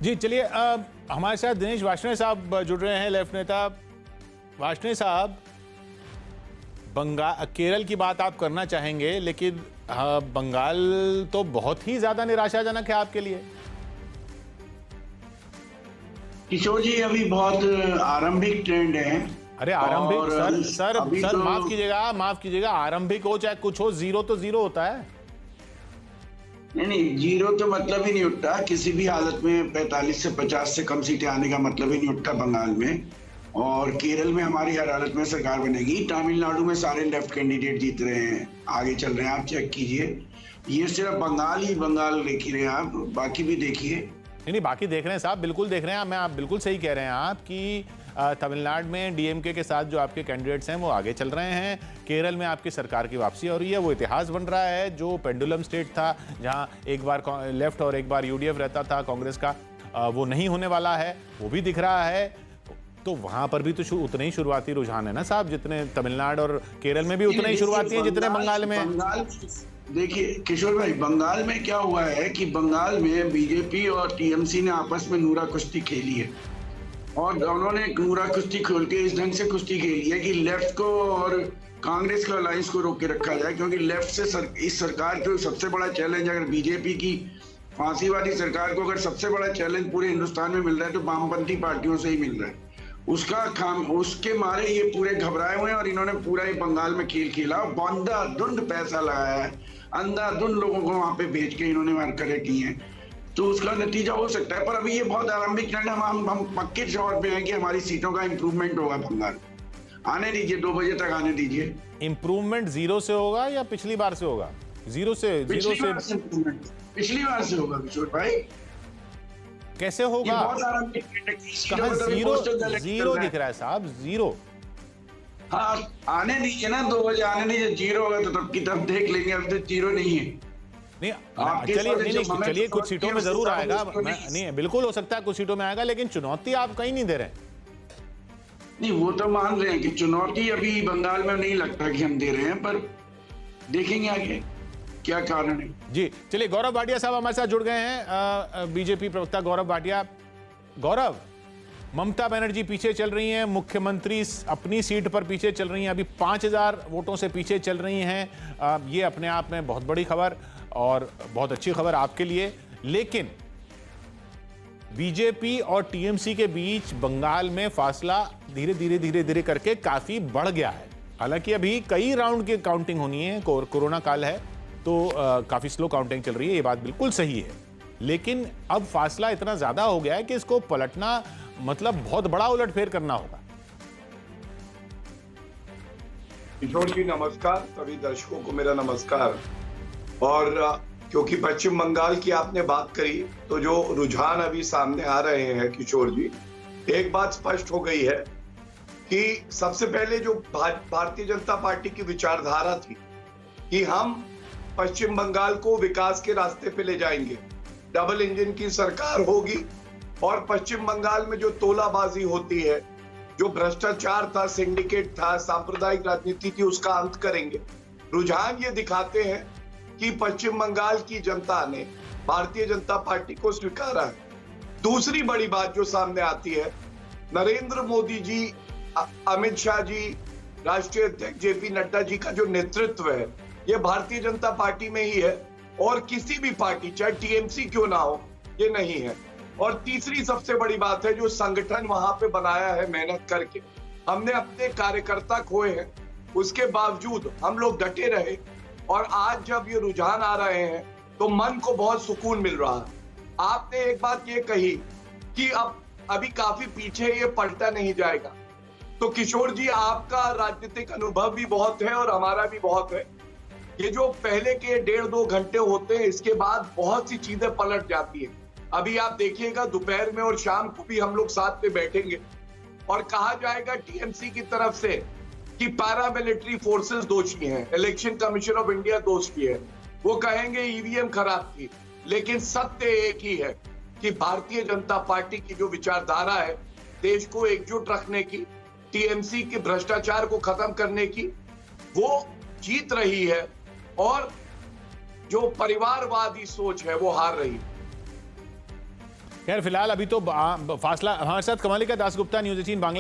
जी चलिए, हमारे साथ दिनेश वार्ष्णेय साहब जुड़ रहे हैं, लेफ्ट नेता। वार्ष्णेय साहब, केरल की बात आप करना चाहेंगे, लेकिन बंगाल तो बहुत ही ज्यादा निराशाजनक है आपके लिए। किशोर जी, अभी बहुत आरंभिक ट्रेंड है। अरे आरंभिक, और सर तो माफ कीजिएगा, आरंभिक हो चाहे कुछ हो, जीरो तो जीरो होता है। नहीं, जीरो तो मतलब ही नहीं उठता किसी भी हालत में। 45 से 50 से कम सीटें आने का मतलब ही नहीं उठता बंगाल में। और केरल में हमारी हर हालत में सरकार बनेगी। तमिलनाडु में सारे लेफ्ट कैंडिडेट जीत रहे हैं, आगे चल रहे हैं, आप चेक कीजिए। ये सिर्फ बंगाल ही बंगाल देख ही रहे हैं आप, बाकी भी देखिए। नहीं, बाकी देख रहे हैं साहब, बिल्कुल देख रहे हैं। आप बिल्कुल सही कह रहे हैं आप कि तमिलनाडु में डीएमके के साथ जो आपके कैंडिडेट्स हैं वो आगे चल रहे हैं। केरल में आपकी सरकार की वापसी हो रही है, वो इतिहास बन रहा है। जो पेंडुलम स्टेट था, जहां एक बार लेफ्ट और एक बार यूडीएफ रहता था कांग्रेस का, वो नहीं होने वाला है, वो भी दिख रहा है। तो वहां पर भी तो उतने ही शुरुआती रुझान है ना साहब, जितने तमिलनाडु और केरल में भी उतने ही शुरुआती हैं जितने बंगाल में। देखिए किशोर भाई, बंगाल में क्या हुआ है कि बंगाल में बीजेपी और टीएमसी ने आपस में नूरा कुश्ती खेली है। और उन्होंने नूरा कुश्ती खोल के इस ढंग से कुश्ती खेली है कि लेफ्ट को और कांग्रेस के अलायंस को रोक के रखा जाए। क्योंकि लेफ्ट से इस सरकार को सबसे बड़ा चैलेंज, अगर बीजेपी की फांसीवादी सरकार को अगर सबसे बड़ा चैलेंज पूरे हिंदुस्तान में मिल रहा है तो वामपंथी पार्टियों से ही मिल रहा है। उसके मारे ये पूरे घबराए हुए हैं और इन्होंने पूरा ही बंगाल में खेल खेला। अंधाधुंध पैसा लगाया है, अंधाधुंध लोगों को वहां पे भेज के इन्होंने हरकतें की हैं। तो उसका नतीजा हो सकता है। पर अभी ये बहुत आरंभिक ट्रेंड, हम पक्के तौर पे हैं कि हमारी सीटों का इंप्रूवमेंट होगा बंगाल। आने दीजिए, 2 बजे तक आने दीजिए। इंप्रूवमेंट जीरो से होगा या पिछली बार से होगा? पिछली बार से होगा किशोर भाई। कैसे होगा? कहाँ जीरो दिख रहा है साहब, जीरो। हाँ, आने दीजिए ना, 2 बजे आने दीजिए। जीरो होगा तो तब की तब देख लेंगे, अभी तो जीरो नहीं है। चलिए कुछ सीटों में जरूर आएगा। नहीं, बिल्कुल हो सकता है कुछ सीटों में आएगा, लेकिन चुनौती आप कहीं नहीं दे रहे। नहीं, वो तो मान रहे हैं कि चुनौती अभी बंगाल में नहीं लगता कि हम दे रहे हैं, पर देखेंगे आगे क्या कारण है। जी चलिए, गौरव भाटिया साहब हमारे साथ जुड़ गए हैं, बीजेपी प्रवक्ता गौरव भाटिया। गौरव, ममता बनर्जी पीछे चल रही हैं, मुख्यमंत्री अपनी सीट पर पीछे चल रही हैं, अभी 5000 वोटों से पीछे चल रही हैं। ये अपने आप में बहुत बड़ी खबर और बहुत अच्छी खबर आपके लिए। लेकिन बीजेपी और टीएमसी के बीच बंगाल में फासला धीरे धीरे करके काफी बढ़ गया है। हालांकि अभी कई राउंड की काउंटिंग होनी है, कोरोना काल है तो काफी स्लो काउंटिंग चल रही है, ये बात बिल्कुल सही है। लेकिन अब फासला इतना ज्यादा हो गया है कि इसको पलटना मतलब बहुत बड़ा उलटफेर करना होगा। किशोर जी नमस्कार, सभी दर्शकों को मेरा नमस्कार। और क्योंकि पश्चिम बंगाल की आपने बात करी, तो जो रुझान अभी सामने आ रहे हैं किशोर जी, एक बात स्पष्ट हो गई है कि सबसे पहले जो भारतीय जनता पार्टी की विचारधारा थी कि हम पश्चिम बंगाल को विकास के रास्ते पे ले जाएंगे, डबल इंजन की सरकार होगी और पश्चिम बंगाल में जो तोलाबाजी होती है, जो भ्रष्टाचार था, सिंडिकेट था, सांप्रदायिक राजनीति थी, उसका अंत करेंगे। रुझान ये दिखाते हैं कि पश्चिम बंगाल की जनता ने भारतीय जनता पार्टी को स्वीकारा है। दूसरी बड़ी बात जो सामने आती है, नरेंद्र मोदी जी, अमित शाह जी, राष्ट्रीय अध्यक्ष जेपी नड्डा जी का जो नेतृत्व है, ये भारतीय जनता पार्टी में ही है और किसी भी पार्टी, चाहे टीएमसी क्यों ना हो, ये नहीं है। और तीसरी सबसे बड़ी बात है, जो संगठन वहां पे बनाया है मेहनत करके, हमने अपने कार्यकर्ता खोए हैं, उसके बावजूद हम लोग डटे रहे। और आज जब ये रुझान आ रहे हैं तो मन को बहुत सुकून मिल रहा है। आपने एक बात ये कही कि अभी काफी पीछे ये पलटा नहीं जाएगा। तो किशोर जी, आपका राजनीतिक अनुभव भी बहुत है और हमारा भी बहुत है। ये जो पहले के 1.5-2 घंटे होते हैं, इसके बाद बहुत सी चीजें पलट जाती हैं। अभी आप देखिएगा, दोपहर में और शाम को भी हम लोग साथ में बैठेंगे और कहा जाएगा टीएमसी की तरफ से कि पैरामिलिट्री फोर्सेस दोषी हैं, इलेक्शन कमीशन ऑफ इंडिया दोषी है। वो कहेंगे ईवीएम खराब थी, लेकिन सत्य एक ही है कि भारतीय जनता पार्टी की जो विचारधारा है, देश को एकजुट रखने की, टीएमसी के भ्रष्टाचार को खत्म करने की, वो जीत रही है और जो परिवारवादी सोच है वो हार रही है। खैर फिलहाल अभी तो फासला, हमारे साथ कमलिका दासगुप्ता, न्यूज़ 18 बांग्ला